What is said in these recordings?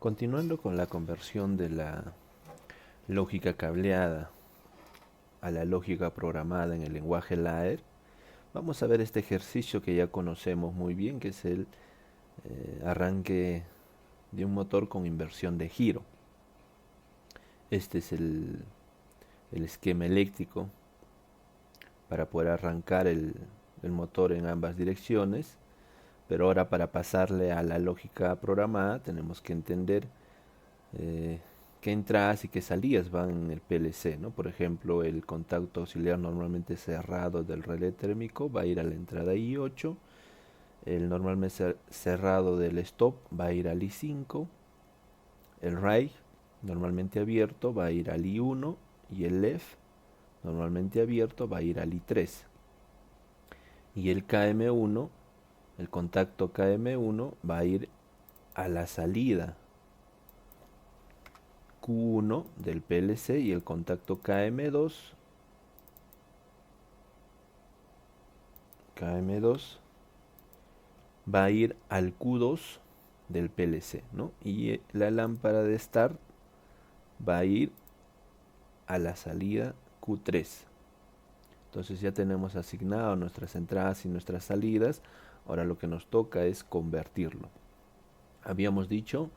Continuando con la conversión de la lógica cableada a la lógica programada en el lenguaje LAER, vamos a ver este ejercicio que ya conocemos muy bien, que es el arranque de un motor con inversión de giro. Este es el esquema eléctrico para poder arrancar el motor en ambas direcciones, pero ahora para pasarle a la lógica programada tenemos que entender qué entradas y qué salidas van en el PLC, ¿no? Por ejemplo, el contacto auxiliar normalmente cerrado del relé térmico va a ir a la entrada I8, el normalmente cerrado del stop va a ir al I5, el RAID normalmente abierto va a ir al I1 y el LEF normalmente abierto va a ir al I3. Y el KM1, el contacto KM1 va a ir a la salida Q1 del PLC y el contacto KM2 va a ir al Q2 del PLC, ¿no? Y la lámpara de start va a ir a la salida Q3. Entonces ya tenemos asignado nuestras entradas y nuestras salidas. Ahora lo que nos toca es convertirlo. Habíamos dicho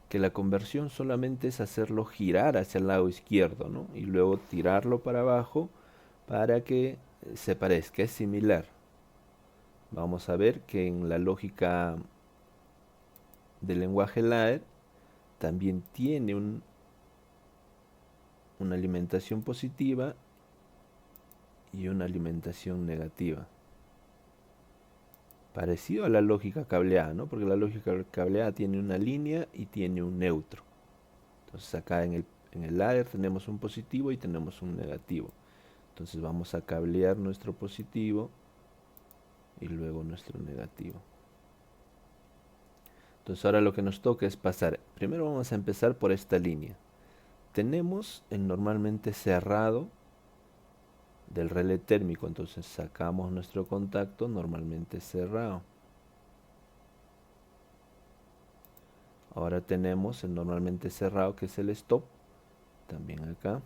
que la conversión solamente es hacerlo girar hacia el lado izquierdo, ¿no? Y luego tirarlo para abajo para que se parezca, es similar. Vamos a ver que en la lógica del lenguaje LAER también tiene una alimentación positiva y una alimentación negativa. Parecido a la lógica cableada, ¿no? Porque la lógica cableada tiene una línea y tiene un neutro. Entonces acá en el LAER tenemos un positivo y tenemos un negativo. Entonces vamos a cablear nuestro positivo y luego nuestro negativo. Entonces ahora lo que nos toca es pasar. Primero vamos a empezar por esta línea. Tenemos el normalmente cerrado del relé térmico, entonces sacamos nuestro contacto normalmente cerrado. Ahora tenemos el normalmente cerrado, que es el stop, también acá.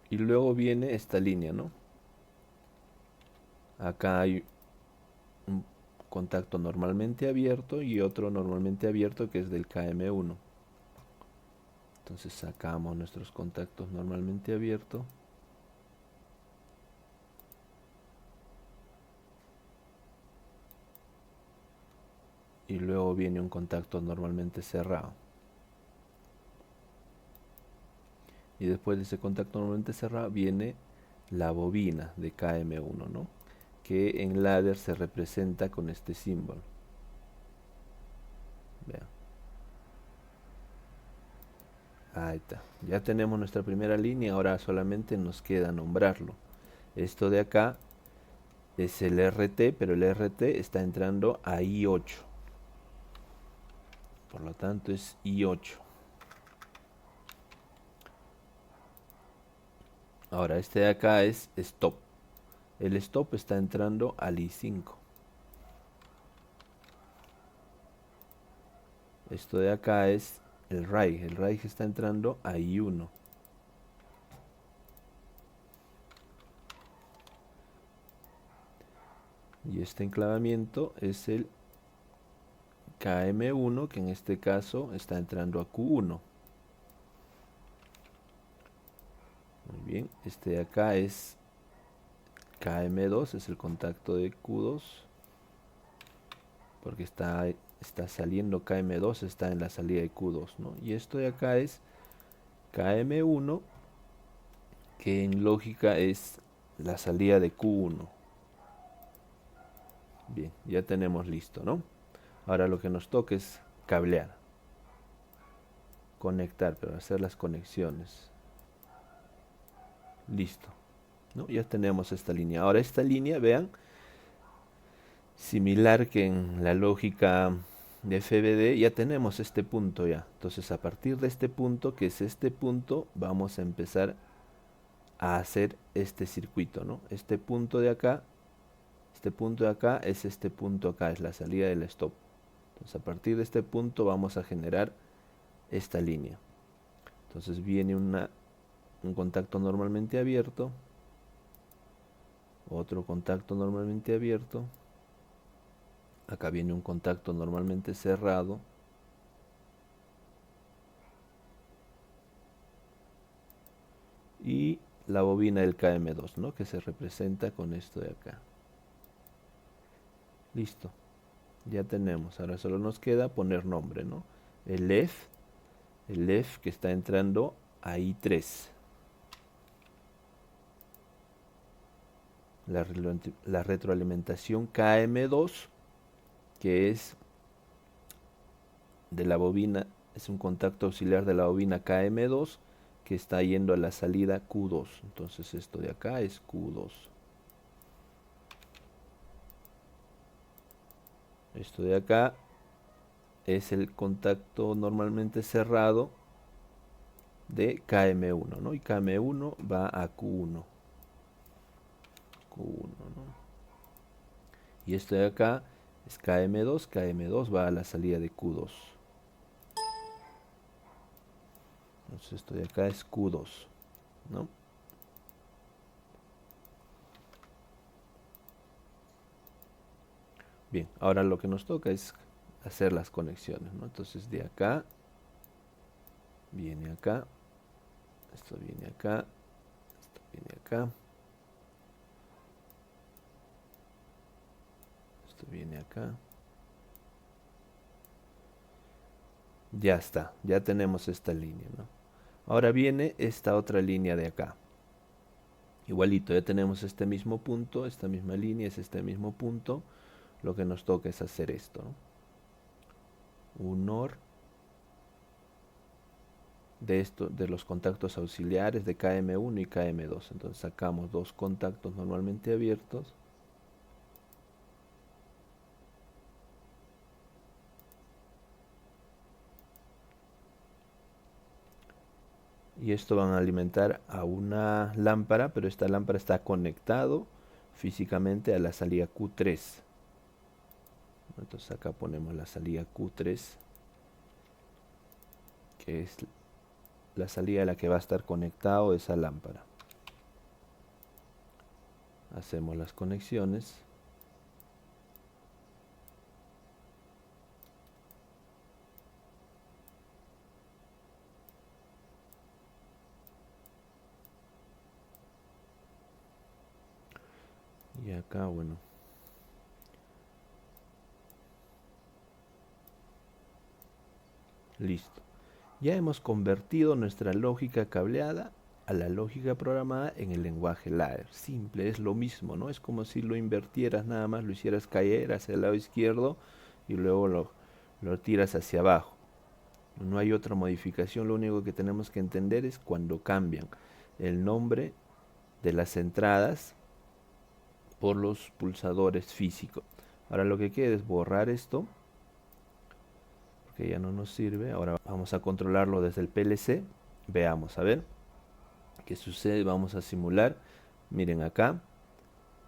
Y luego viene esta línea, ¿no? Acá hay un contacto normalmente abierto y otro normalmente abierto que es del KM1. Entonces sacamos nuestros contactos normalmente abiertos. Y luego viene un contacto normalmente cerrado. Y después de ese contacto normalmente cerrado viene la bobina de KM1, ¿no? Que en ladder se representa con este símbolo. Vean. Ahí está. Ya tenemos nuestra primera línea, ahora solamente nos queda nombrarlo. Esto de acá es el RT, pero el RT está entrando a I8. Por lo tanto es I8. Ahora este de acá es stop. El stop está entrando al I5. Esto de acá es el RAID. El RAID está entrando a I1. Y este enclavamiento es el KM1, que en este caso está entrando a Q1. Muy bien, este de acá es KM2, es el contacto de Q2, porque está saliendo KM2, está en la salida de Q2, ¿no? Y esto de acá es KM1, que en lógica es la salida de Q1. Bien, ya tenemos listo, ¿no? Ahora lo que nos toca es cablear, conectar, pero hacer las conexiones. Listo, ¿no? Ya tenemos esta línea. Ahora esta línea, vean, similar que en la lógica de FBD, ya tenemos este punto ya. Entonces a partir de este punto, que es este punto, vamos a empezar a hacer este circuito, ¿no? Este punto de acá Este punto de acá es este punto acá, es la salida del stop. Entonces a partir de este punto vamos a generar esta línea. Entonces viene un contacto normalmente abierto, otro contacto normalmente abierto, acá viene un contacto normalmente cerrado, y la bobina del KM2, ¿no?, que se representa con esto de acá. Listo, ya tenemos. Ahora solo nos queda poner nombre, ¿no? El F que está entrando a I3. La retroalimentación KM2, que es de la bobina, es un contacto auxiliar de la bobina KM2 que está yendo a la salida Q2. Entonces esto de acá es Q2. Esto de acá es el contacto normalmente cerrado de KM1, ¿no? Y KM1 va a Q1. ¿No? Y esto de acá es KM2, KM2 va a la salida de Q2. Entonces esto de acá es Q2, ¿no? Bien, ahora lo que nos toca es hacer las conexiones, ¿no? Entonces de acá viene acá, esto viene acá, esto viene acá, esto viene acá. Ya está, ya tenemos esta línea, ¿no? Ahora viene esta otra línea de acá. Igualito, ya tenemos este mismo punto, esta misma línea es este mismo punto. Lo que nos toca es hacer esto, ¿no? Un OR de los contactos auxiliares de KM1 y KM2. Entonces sacamos dos contactos normalmente abiertos. Y esto van a alimentar a una lámpara, pero esta lámpara está conectado físicamente a la salida Q3. Entonces acá ponemos la salida Q3, que es la salida a la que va a estar conectado esa lámpara. Hacemos las conexiones. Y acá, bueno, listo. Ya hemos convertido nuestra lógica cableada a la lógica programada en el lenguaje ladder. Simple, es lo mismo, ¿no? Es como si lo invertieras nada más, lo hicieras caer hacia el lado izquierdo y luego lo tiras hacia abajo. No hay otra modificación, lo único que tenemos que entender es cuando cambian el nombre de las entradas por los pulsadores físicos. Ahora lo que queda es borrar esto, porque ya no nos sirve. Ahora vamos a controlarlo desde el PLC. Veamos, a ver qué sucede. Vamos a simular. Miren acá,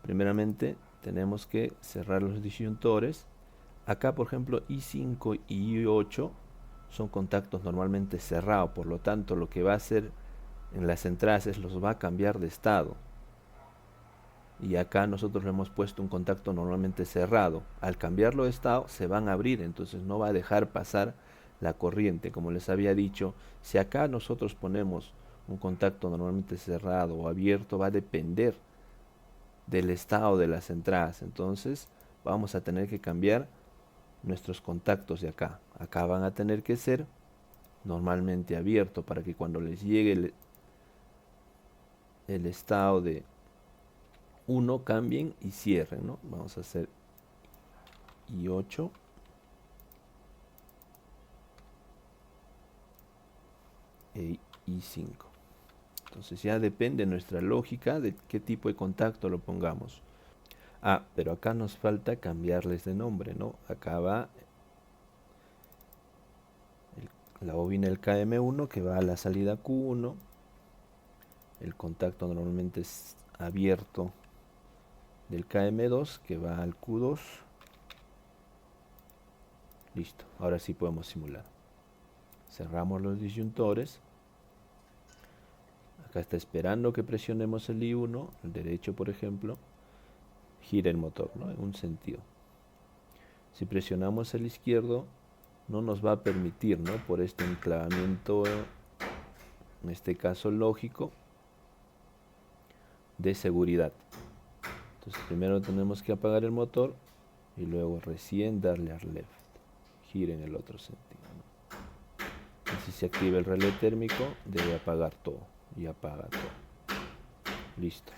primeramente tenemos que cerrar los disyuntores. Acá, por ejemplo, I5 y I8 son contactos normalmente cerrados, por lo tanto lo que va a hacer en las entradas es los va a cambiar de estado. Y acá nosotros le hemos puesto un contacto normalmente cerrado. Al cambiarlo de estado se van a abrir, entonces no va a dejar pasar la corriente. Como les había dicho, si acá nosotros ponemos un contacto normalmente cerrado o abierto, va a depender del estado de las entradas. Entonces vamos a tener que cambiar nuestros contactos de acá. Acá van a tener que ser normalmente abierto para que cuando les llegue el estado de 1 cambien y cierren, ¿no? Vamos a hacer I8 e I5. Entonces ya depende nuestra lógica de qué tipo de contacto lo pongamos. Ah, pero acá nos falta cambiarles de nombre, ¿no? Acá va la bobina del KM1 que va a la salida Q1. El contacto normalmente es abierto del KM2 que va al Q2. Listo, ahora sí podemos simular. Cerramos los disyuntores. Acá está esperando que presionemos el I1, el derecho por ejemplo, gira el motor, ¿no? En un sentido. Si presionamos el izquierdo, no nos va a permitir, ¿no? Por este enclavamiento, en este caso lógico, de seguridad. Entonces primero tenemos que apagar el motor y luego recién darle al left, gira en el otro sentido, ¿no? Y si se activa el relé térmico, debe apagar todo y apaga todo. Listo.